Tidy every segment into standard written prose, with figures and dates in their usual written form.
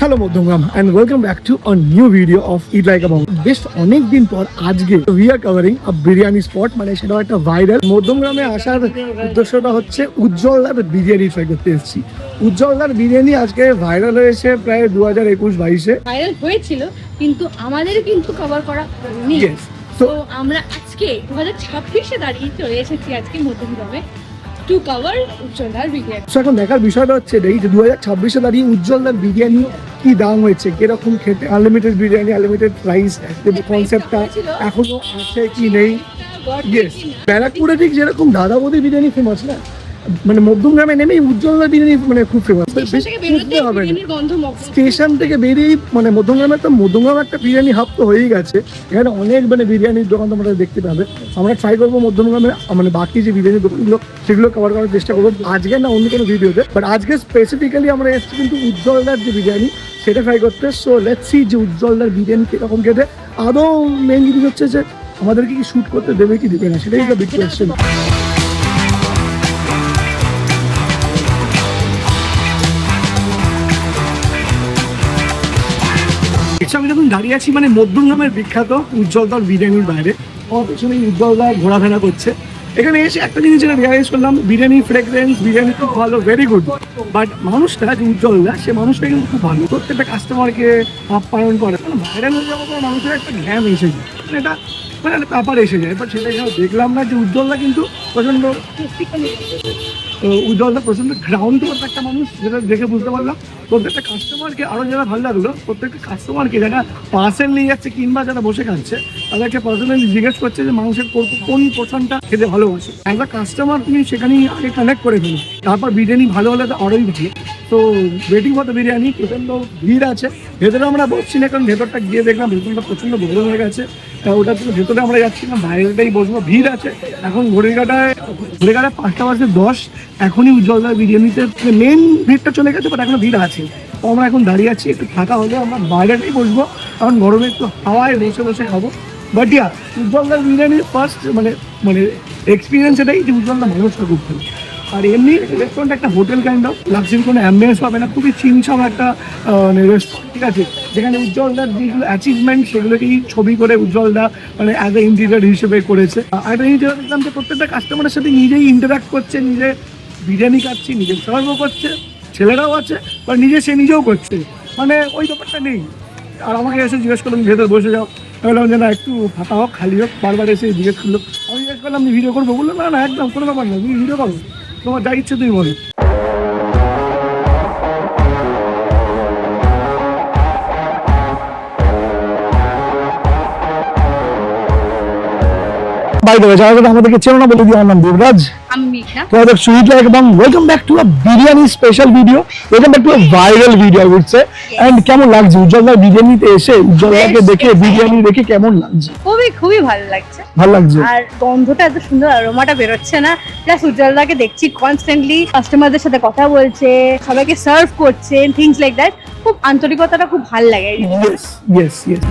Hello Modhungam and welcome back to a new video of Eat Like a Monk. বেশ অনেক দিন পর আজকে we are covering a biryani spot, মানে সেটা একটা ভাইরাল। মধ্যমগ্রামে আসার উদ্দেশ্যটা হচ্ছে উজ্জ্বলদার বিরিয়ানি ট্রাই করতে এসেছি। উজ্জ্বলদার বিরিয়ানি আজকে ভাইরাল হয়েছে প্রায় 2021-22-এ ভাইরাল হয়েছিল, কিন্তু আমাদের কিন্তু কভার করা হয়নি। তো আমরা আজকে 2026-এ দাঁড়িয়ে চলে এসেছি আজকে মধ্যমগ্রামে টু কভার উজ্জ্বলদার বিরিয়ানি। এখন দেখার বিষয়টা হচ্ছে এই যে 2026-এ দাঁড়িয়ে উজ্জ্বলদার বিরিয়ানি কি দাম হয়েছে, কিরকম খেতে, আনলিমিটেড বিরিয়ানি, আনলিমিটেড প্রাইস, কনসেপ্টটা এখনো আছে কি নেই। ইয়েস, ব্যারাকপুরে ঠিক যেরকম দাদা বৌদি বিরিয়ানি ফেমাস না, মানে মধ্যমগ্রামে নেমেই উজ্জ্বলদার বিরিয়ানি মানে খুব ফেমাস। হবে স্টেশন থেকে বেরিয়ে মানে মধ্যমগ্রামে একটা বিরিয়ানি হাব তো হয়েই গেছে। এখানে অনেক মানে বিরিয়ানির দোকান তোমরা দেখতে পাবে। আমরা ট্রাই করবো মধ্যমগ্রামে মানে বাকি যে বিরিয়ানির দোকানগুলো সেগুলো কভার করার চেষ্টা করবো আজকে না অন্য কোনো ভিডিওতে, বাট আজকে স্পেসিফিক্যালি আমরা এসেছি কিন্তু উজ্জ্বলদার যে বিরিয়ানি সেটা ট্রাই করতে। সো লেটস সি যে উজ্জ্বলদার বিরিয়ানি কিরকম খেতে। আদৌ মেন জিনিস হচ্ছে যে আমাদেরকে কি শুট করতে দেবে কি দেবে না, সেটাই একটা বিগ কোয়েশ্চেন। আমি যখন দাঁড়িয়ে আছি মানে মধ্যমগ্রামের বিখ্যাত উজ্জ্বলদার বিরিয়ানির বাইরে, আমার পেছনে উজ্জ্বলদা ঘোরাফেরা করছে। এখানে এসে একটা জিনিস যেটা রিয়ালাইজ করলাম, বিরিয়ানি ফ্রেগরেন্স, বিরিয়ানি খুব ভালো, ভেরি গুড, বাট মানুষটা যে উজ্জ্বলদা সে মানুষটা কিন্তু খুব ভালো, প্রত্যেকটা কাস্টমারকে আপ্যায়ন করে। মানে ভাইরাল হয়ে যাওয়ার পর মানুষের একটা ঘ্যাম এসে যায়, মানে এটা মানে একটা ব্যাপার এসে যায়। বাট সেটা দেখলাম না যে উজ্জ্বলদা কিন্তু প্রচণ্ড উজ্জ্বলদা প্রচণ্ড গ্রাউন্ড টু একটা মানুষ, যেটা দেখে বুঝতে পারলাম। প্রত্যেকটা কাস্টমারকে আরও যারা ভালো লাগলো, প্রত্যেকটা কাস্টমারকে যারা পার্সেল নিয়ে যাচ্ছে কিংবা যারা বসে খাচ্ছে তাদেরকে পার্সোনালি জিজ্ঞেস করছে যে মানুষের কোন পোর্শনটা খেতে ভালোবাসে। অ্যাজ আ কাস্টমার তুমি সেখানেই আগে কানেক্ট করে ফেলো, তারপর বিরিয়ানি ভালো হলে তো আরোই ভালো। তো ওয়েটিং ফর দ্য বিরিয়ানি, প্রচণ্ড ভিড় আছে। ভেতরে আমরা বসছি না, কারণ ভেতরটা গিয়ে দেখলাম ভেতরটা প্রচণ্ড বড় হয়ে গেছে। ওটা থেকে ভেতরে আমরা যাচ্ছি না, বাইরেটাই বসবো। ভিড় আছে এখন, ঘড়ির কাটায় 5:10। এখনই উজ্জ্বলদার বিরিয়ানিতে মেন ভিড়টা চলে গেছে, বাট এখনো ভিড় আছে। তো আমরা এখন দাঁড়িয়ে আছি, একটু ফাঁকা হলে আমরা বাইরেটাই বসবো, কারণ গরমে একটু হাওয়ায় বসে বসে খাবো। বাট ইয়া, উজ্জ্বলদার বিরিয়ানির ফার্স্ট মানে এক্সপিরিয়েন্স এটাই যে উজ্জ্বলদা মানুষটা খুব ভালো। আর এমনি রেস্টুরেন্ট একটা হোটেল কাইন্ড অফ, লাক্সারি কোনো অ্যাম্বিয়েন্স পাবে না, খুবই চিনছাম একটা রেস্টুরেন্ট, ঠিক আছে, যেখানে উজ্জ্বলদার যেগুলো অ্যাচিভমেন্ট সেগুলোকেই ছবি করে উজ্জ্বলদা মানে অ্যাজ এ ইন্টিরিয়ার হিসেবে করেছে। আর একটা জিনিস দেখলাম যে প্রত্যেকটা কাস্টমারের সাথে নিজেই ইন্টারাক্ট করছে, নিজে বিরিয়ানি খাচ্ছি, নিজে সার্ভও করছে, ছেলেরাও আছে, বা সে নিজেও করছে, মানে ওই ব্যাপারটা নেই। আর আমাকে এসে জিজ্ঞেস করলাম ভেতরে বসে যাও, বললাম যে না একটু ফাঁকা হোক, খালি হোক। বারবার এসে জিজ্ঞেস করলো, আমি জিজ্ঞেস করলাম যে ভিডিও করবো, বললো না না একদম কোনো ব্যাপার না, তুমি ভিডিও করো, তোমার যা ইচ্ছে তুমি বলো। বাই দ্য ওয়ে, যারা যারা আমাদেরকে চেনো না বলে দিই, আমার নাম দেবরাজ, তোমাদের সুইট লাইক এবং welcome back to a biryani special video, welcome back to a viral video I would say. And কেমন লাগছে উজ্জ্বলদার বিরিয়ানিতে এসে, উজ্জ্বলদাকে দেখে বিরিয়ানি দেখে কেমন লাগছে? খুবই ভালো লাগছে, ভালো লাগছে। আর গন্ধটা এত সুন্দর, অ্যারোমাটা বেরোচ্ছে না, প্লাস উজ্জ্বলদাকে দেখছি কনস্ট্যান্টলি কাস্টমারদের সাথে কথা বলছে, সবাইকে সার্ভ করছে, থিংস লাইক দ্যাট। খুব আন্তরিকতাটা খুব ভালো লাগে। Yes yes yes.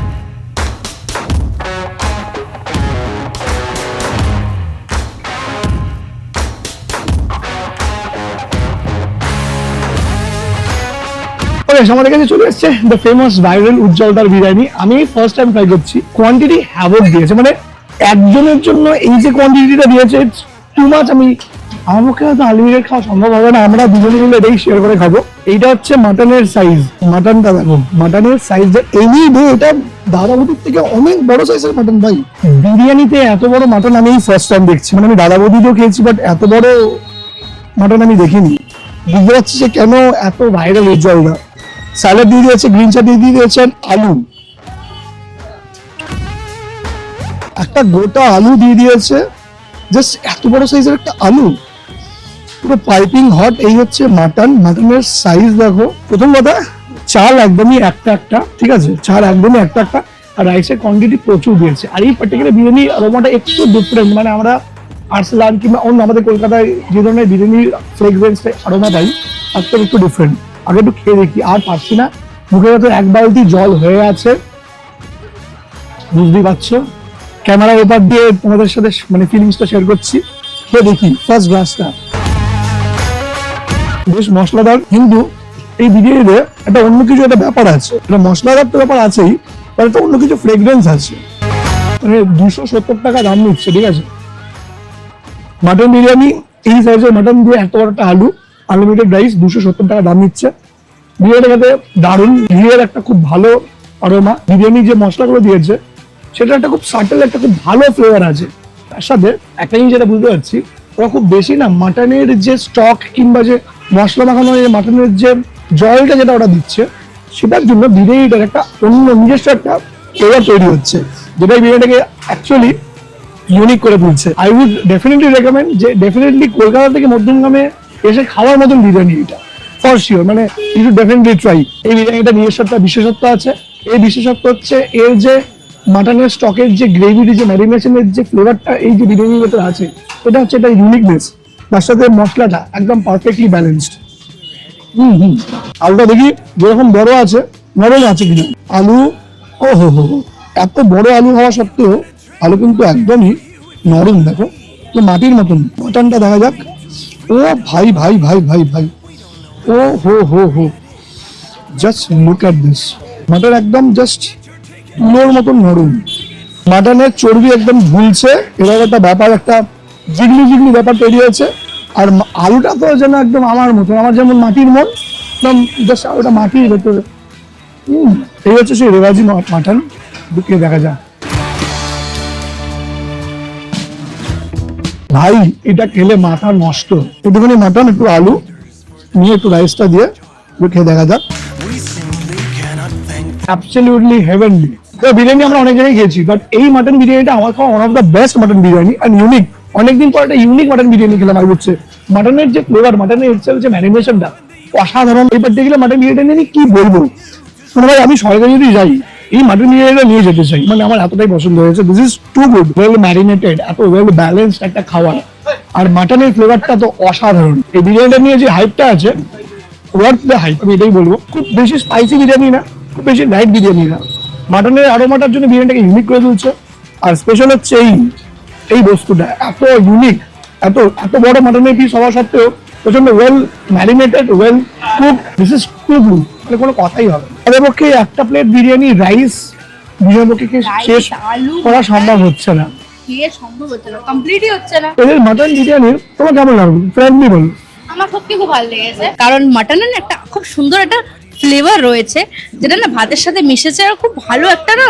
আমাদের কাছে চলে এসছে দ্য ফেমাস ভাইরাল উজ্জ্বলদার বিরিয়ানি। আমি ফার্স্ট টাইম ট্রাই করছি। কোয়ান্টিটি হ্যাভক দিয়েছে, মানে একজনের জন্য এই যে কোয়ান্টিটিটা দিয়েছে ইটস টু মাচ। আমার পক্ষে হয়তো আনলিমিটেড খাওয়া সম্ভব হবে না, আমরা দুজনে মিলে এটাই শেয়ার করে খাবো। এইটা হচ্ছে মাটনের সাইজ, মাটনটা দেখো, মাটনের সাইজ এনি ডে এটা দাদাবুদির থেকে অনেক বড় সাইজের মাটন। ভাই বিরিয়ানিতে এত বড় মাটন আমি ফার্স্ট টাইম দেখছি, মানে আমি দাদাবুদিতেও খেয়েছি, বাট এত বড় মাটন আমি দেখিনি। বুঝতে পারছি যে কেন এত ভাইরাল উজ্জ্বলদা। স্যালাড দিয়ে দিয়েছে, গ্রিন চাটনি দিয়ে দিয়েছেন, আলু, একটা গোটা আলু দিয়ে দিয়েছে, জাস্ট এত বড় সাইজের একটা আলু, পুরো পাইপিং হট। এই হচ্ছে মাটন, মাটনের সাইজ দেখো। প্রথম কথা, চাল একদমই একটা, ঠিক আছে, চাল একদমই একটা, আর রাইসের কোয়ান্টিটি প্রচুর দিয়েছে। আর এই পার্টিকুলার বিরিয়ানি আরোমাটা একটু ডিফারেন্ট, মানে আমরা আরসালান কিংবা অন্য আমাদের কলকাতায় যে ধরনের বিরিয়ানির ফ্রেগরেন্সটা আরোমা পাই, তার থেকে একটু ডিফারেন্ট। আগে একটু খেয়ে দেখি, আর পারছি না, মুখের ভেতর এক বালতি জল হয়ে আছে, বুঝতেই পারছো। ক্যামেরার ওপার দিয়ে তোমাদের সাথে মানে ফিলিংসটা শেয়ার করছি। খেয়ে দেখি ফার্স্ট গ্লাসটা, বেশ মশলাদার, কিন্তু এই বিরিয়ানিতে একটা অন্য কিছু একটা ব্যাপার আছে, একটা মশলাদার তো ব্যাপার আছেই, তার একটা অন্য কিছু ফ্রেগরেন্স আছে। মানে 270 টাকা দাম নিচ্ছে, ঠিক আছে? মাটন বিরিয়ানি, এই সাইজের মাটন দিয়ে এত বড় একটা আলু, আনলিমিটেড রাইস, 270 টাকা দাম নিচ্ছে। বিরিয়ানি খেতে দারুণ, ঘিয়ের একটা খুব ভালো অরোমা, বিরিয়ানি যে মশলাগুলো দিয়েছে সেটা একটা খুব সাটেল, একটা খুব ভালো ফ্লেভার আছে। তার সাথে একটা জিনিস যেটা বুঝতে পারছি, ওরা খুব বেশি না মাটনের যে স্টক কিংবা যে মশলা মাখানো মাটনের যে জলটা যেটা ওরা দিচ্ছে, সেটার জন্য বিরিয়ানিটার একটা অন্য নিজস্ব একটা ফ্লেভার তৈরি হচ্ছে, যেটা এই বিরিয়ানিটাকে অ্যাকচুয়ালি ইউনিক করে তুলছে। আই উড ডেফিনেটলি রেকমেন্ড যে ডেফিনেটলি কলকাতা থেকে মধ্যমগ্রামে এসে খাওয়ার মতন বিরিয়ানি এটা, ফর শিওর। মানে ইউ শুড ডেফিনেটলি ট্রাই। এই বিরিয়ানিটা নিজস্ব একটা বিশেষত্ব আছে। এই বিশেষত্ব হচ্ছে এর যে মাটনের স্টকের যে গ্রেভির যে ম্যারিনেশনের যে ফ্লেভারটা এই যে বিরিয়ানির ভেতরে আছে, এটা হচ্ছে এটা ইউনিকনেস। তার সাথে মশলাটা একদম পারফেক্টলি ব্যালেন্সড। আলুটা দেখি যেরকম বড় আছে, নরম আছে কিনা। আলু, ও হো হো, এত বড় আলু হওয়া সত্ত্বেও আলু কিন্তু একদমই নরম, দেখো তো মাটির মতন। মাটনটা দেখা যাক। ও ভাই ভাই ভাই ভাই ভাই, ও হো হো হো, just look at this. Mutton একদম জাস্ট তুলোর মতন নরম, মাটনের চর্বি একদম ঝুলছে, এরকম একটা ব্যাপার, একটা জিগলি জিগলি ব্যাপার তৈরি হয়েছে। আর আলুটা তো যেন একদম আমার মতন, আমার যেমন মাটির মন, একদম জাস্ট আলুটা মাটির ভেতরে। এই হচ্ছে সেই রেওয়াজি মাটন, ঢুকিয়ে দেখা যায়। ভাই এটা খেলে মাথা নষ্ট। একটুখানি মাটন, একটু আলু নিয়ে একটু রাইসটা দিয়ে খেয়ে দেখা যাক। Absolutely heavenly. বিরিয়ানি আমরা অনেক জায়গায় খেয়েছি, বাট এই মাটন বিরিয়ানিটা আমার খাওয়া one of the best mutton biryani, and unique. অনেকদিন পর একটা ইউনিক মাটন বিরিয়ানি খেলাম। আমি বুঝছে মাটনের যে ফ্লেভার, মাটনের ইটসেলফ যে ম্যারিনেশনটা অসাধারণ। এই পার্টিকুলার মাটন বিরিয়ানি নিয়ে কি বলবো, মানে ভাই আমি সরকারি যদি যাই এই মাটন বিরিয়ানিটা নিয়ে যেতে চাই। মানে আমার এতটাই পছন্দ হয়েছে। This is too good, well marinated, এত ওয়েল ব্যালেন্সড একটা খাবার, আর মাটনের ফ্লেভারটা তো অসাধারণ। এই বিরিয়ানিটা নিয়ে যে হাইপটা আছে, ওয়ার্থ দ্য হাইপ, আমি এটাই বলবো। খুব বেশি স্পাইসি বিরিয়ানি না, খুব বেশি লাইট বিরিয়ানি না, মাটনের আরোমাটার জন্য বিরিয়ানিটাকে ইউনিক করে তুলছে। আর স্পেশাল হচ্ছে এই বস্তুটা এত ইউনিক, এত এত বড় মাটনের পিস হওয়া সত্ত্বেও প্রচন্ড well marinated, well cook. This is too good, মানে কোনো কথাই হবে। তাদের পক্ষে একটা প্লেট বিরিয়ানি রাইস বিরিয়ানির পক্ষে শেষ করা সম্ভব হচ্ছে না, সম্ভব হচ্ছে না, কমপ্লিটই হচ্ছে না। এদের মাটন বিরিয়ানি তোমার কেমন লাগবে ফ্রেন্ডলি বলো? আমার সত্যি খুব ভালো লেগেছে, কারণ মাটনের একটা খুব সুন্দর একটা ফ্লেভার রয়েছে, যেটা না ভাতের সাথে মিশেছে, আর খুব ভালো একটা না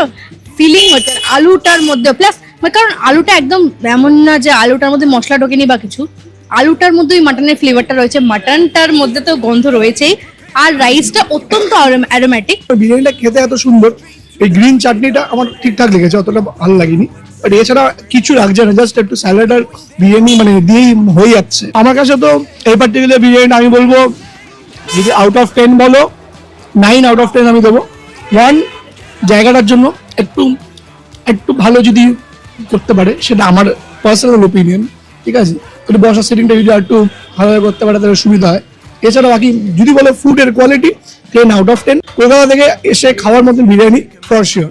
ফিলিং হচ্ছে আলুটার মধ্যে। প্লাস কারণ আলুটা একদম এমন না যে আলুটার মধ্যে মশলা ঢোকেনি বা কিছু, আলুটার মধ্যে ওই মাটনের ফ্লেভারটা রয়েছে, মাটনটার মধ্যে তো গন্ধ রয়েছেই, আর রাইসটা অত্যন্ত অ্যারোম্যাটিক। বিরিয়ানিটা খেতে এত সুন্দর, এই গ্রিন চাটনিটা আমার ঠিকঠাক লেগেছে, অতটা ভালো লাগেনি। বাট এছাড়া কিছু লাগছে না, জাস্ট একটু স্যালাড আর বিরিয়ানি মানে দিয়েই হয়ে যাচ্ছে। আমার কাছে তো এই পার্টিকুলার বিরিয়ানিটা আমি বলবো, যদি আউট অফ 10 বলো, 9 আউট অফ 10 আমি দেবো। 1 জায়গাটার জন্য একটু একটু ভালো যদি করতে পারে, সেটা আমার পার্সোনাল ওপিনিয়ন, ঠিক আছে? একটু বসার সেটিংটা যদি একটু ভালোভাবে করতে পারে তাহলে সুবিধা হয়। এছাড়া বাকি যদি বলে ফুডের কোয়ালিটি, 10 আউট অফ 10। কলকাতা থেকে এসে খাওয়ার মতন বিরিয়ানি ফর শিওর।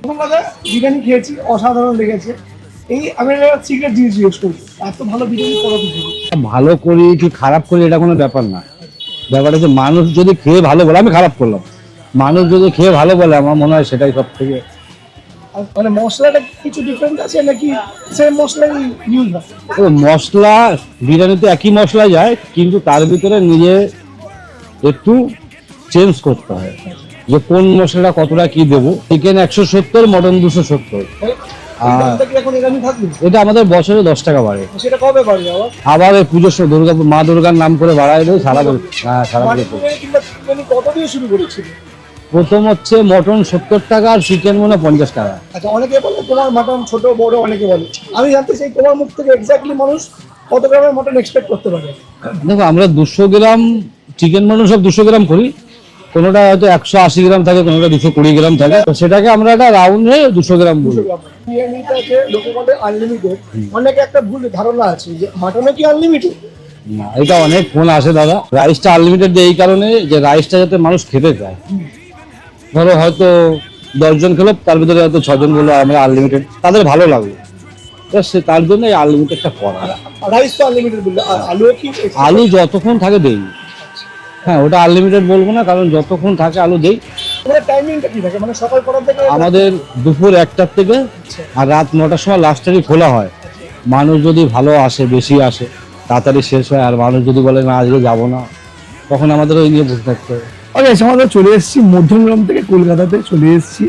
বিরিয়ানি খেয়েছি, অসাধারণ লেগেছে। এই আমি সিক্রেট জিনিস জিজ্ঞেস করি, এত ভালো বিরিয়ানি করো কি? ভালো করি কি খারাপ করি এটা কোনো ব্যাপার না, ব্যাপারটা হচ্ছে মানুষ যদি খেয়ে ভালো বলে, আমি খারাপ করলাম, মানুষ যদি খেয়ে ভালো বলে আমার মনে হয় সেটাই সব থেকে। মানে মশলাটা কিছু ডিফারেন্ট আছে নাকি সেম মশলাই ইউজ হয়? মশলা বিরিয়ানিতে একই মশলা যায়, কিন্তু তার ভিতরে নিজে একটু চেঞ্জ করতে হয় যে কোন মশলাটা কতটা কি দেবো। Chicken 170, mutton 270। এটা আমাদের বছরে 10 টাকা বাড়ে। সেটা কবে বাড়ে আবার এই পুজোর সময় দুর্গা মা দুর্গার নাম করে বাড়ায় দেয় সারা বছর। হ্যাঁ, সারা বছর। কত দিয়ে শুরু করেছিল? প্রথম হচ্ছে মটন 70 টাকা আর চিকেন মনে 50 টাকা। আচ্ছা, অনেকে বলে তোমার মটন ছোট বড়, অনেকে বলে। আমি জানতে চাই তোমার মুখ থেকে এক্স্যাক্টলি মানুষ কত গ্রামের মটন এক্সপেক্ট করতে পারে? দেখো, আমরা 200 গ্রাম চিকেন মটন সব 200 গ্রাম করি, কোনোটা হয়তো 180 গ্রাম থাকে, কোনোটা 220 গ্রাম থাকে, তো সেটাকে আমরা একটা রাউন্ডে 200 গ্রাম বলি। বিরিয়ানিটাকে লোকে বলে আনলিমিটেড, অনেকে একটা ভুল ধারণা আছে যে মাটনে কি আনলিমিটেড? না, এটা অনেক ফোন আসে দাদা। রাইসটা আনলিমিটেড দেয় এই কারণে যে রাইসটা যাতে মানুষ খেতে চায়। ধরো হয়তো 10 জন খেলো, তার ভিতরে হয়তো 6 জন বললো আমরা আনলিমিটেড, তাদের ভালো লাগলো, তার জন্য এই আনলিমিটেডটা করা। রাইস তো আনলিমিটেড বললে, আর আলু কি? আলু যতক্ষণ থাকে দেই। হ্যাঁ, ওটা আনলিমিটেড বলবো না, কারণ যতক্ষণ থাকে আলু দেই। তোমাদের টাইমিংটা কি থাকে, মানে সকাল কটার থেকে? আমাদের দুপুর 1টার থেকে আর রাত 9টার সময় লাস্টেরই খোলা হয়। মানুষ যদি ভালো আসে, বেশি আসে, তাড়াতাড়ি শেষ হয়। আর মানুষ যদি বলে না আজকে যাবো না, তখন আমাদের ওই নিয়ে বসে থাকতে হবে। ওকে, আমরা চলে এসেছি মধ্যমগ্রাম থেকে কলকাতাতে চলে এসেছি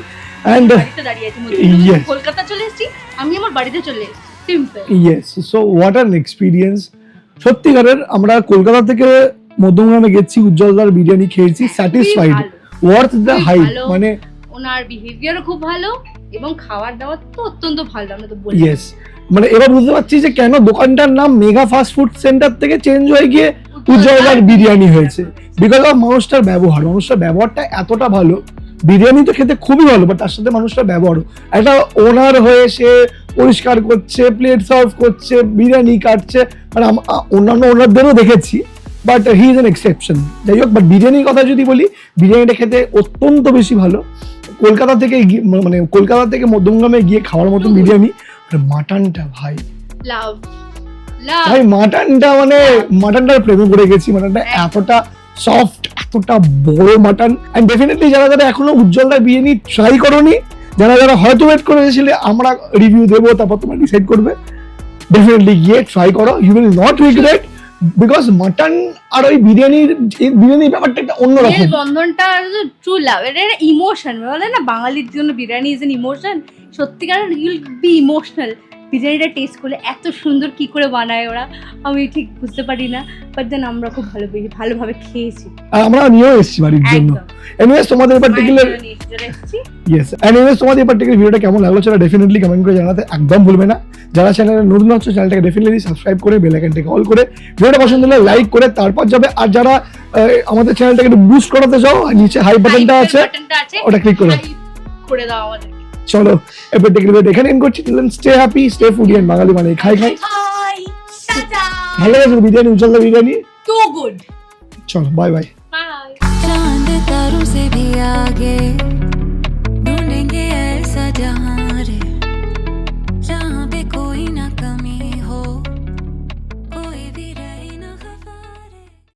অ্যান্ড বাড়িতে দাঁড়িয়ে আছি মধ্যমগ্রাম Yes. থেকে কলকাতা চলে এসেছি, আমি আমার বাড়িতে চলে এসেছি, simple. Yes, so what an experience. সত্যিকারের আমরা কলকাতা থেকে মধ্যমগ্রামে গেছি, উজ্জ্বলদার বিরিয়ানি খেয়েছি, স্যাটিসফাইড, ওয়ার্থ দ্য খুবই হাইপ। ভালো। মানে ওনার বিহেভিয়ারও খুব ভালো এবং খাবার দাবার তো অত্যন্ত ভালো, আমরা তো বলি। ইয়েস, মানে এবার বুঝতে পারছি যে কেন দোকানটার নাম মেগা ফাস্ট ফুড সেন্টার থেকে চেঞ্জ হয়ে গিয়ে উজ্জ্বলদার বিরিয়ানি হয়েছে। বিকজ অফ মানুষটার ব্যবহারটা এতটা ভালো। বিরিয়ানি তো খেতে খুবই ভালো, বাট তার সাথে মানুষটার ব্যবহারও, একটা ওনার হয়ে সে পরিষ্কার করছে, প্লেট সার্ভ করছে, বিরিয়ানি কাটছে। মানে অন্যান্য ওনারদেরও দেখেছি, but he is an exception. যাই হোক, বাট বিরিয়ানির কথা যদি বলি, বিরিয়ানিটা খেতে অত্যন্ত বেশি ভালো। কলকাতা থেকে মধ্যমগ্রামে গিয়ে খাওয়ার মতন বিরিয়ানি। মাটনটা ভাই লাভ ভাই মাটনটার প্রেমে পড়ে গেছি। মাটনটা এতটা সফট, এতটা বড় মাটন। এন্ড ডেফিনেটলি যারা এখনো উজ্জ্বলদার বিরিয়ানি ট্রাই করোনি, যারা হয়তো ওয়েট করে এসেছিলে আমরা রিভিউ দেবো, তারপর তোমরা ডিসাইড করবে, ডেফিনেটলি গিয়ে ট্রাই করো, you will not regret. Because mutton আর ওই বিরিয়ানির ব্যাপারটা একটা অন্যরকম। বন্ধনটা ট্রু লাভ, এটা ইমোশন বলে না, বাঙালির জন্য বিরিয়ানি ইজ এন ইমোশন। সত্যিকার ইউল বি ইমোশনাল। বিরিয়ানিটা টেস্ট করলে এত সুন্দর কি করে বানায় ওরা, আমি ঠিক বুঝতে পারি না, বাট দেন আমরা খুব ভালোভাবে খেয়েছি। আর আমরা নিয়েও এসেছি বাড়ির জন্য। এনিওয়েজ তোমাদের পার্টিকুলার ভিডিওটা কেমন লাগলো সেটা ডেফিনেটলি কমেন্ট করে জানাতে একদম ভুলবে না। যারা চ্যানেলে নতুন হচ্ছে চ্যানেলটাকে ডেফিনেটলি সাবস্ক্রাইব করে বেল আইকনটাকে অল করে ভিডিওটা পছন্দ হলে লাইক করে তারপর যাবে। আর যারা আমাদের চ্যানেলটাকে একটু বুস্ট করাতে চাও, নিচে হাই বাটনটা আছে, ওটা ক্লিক করে দাও আমাদের। চলো এবার এখানে এন্ড করছি। Stay happy, stay foodie and Bangali মানে খাই ভালো লাগছে বিরিয়ানি, উজ্জ্বলদার বিরিয়ানি টু গুড। চলো বাই বাই। चांद तारों से भी आगे ढूंढेंगे ऐसा जहां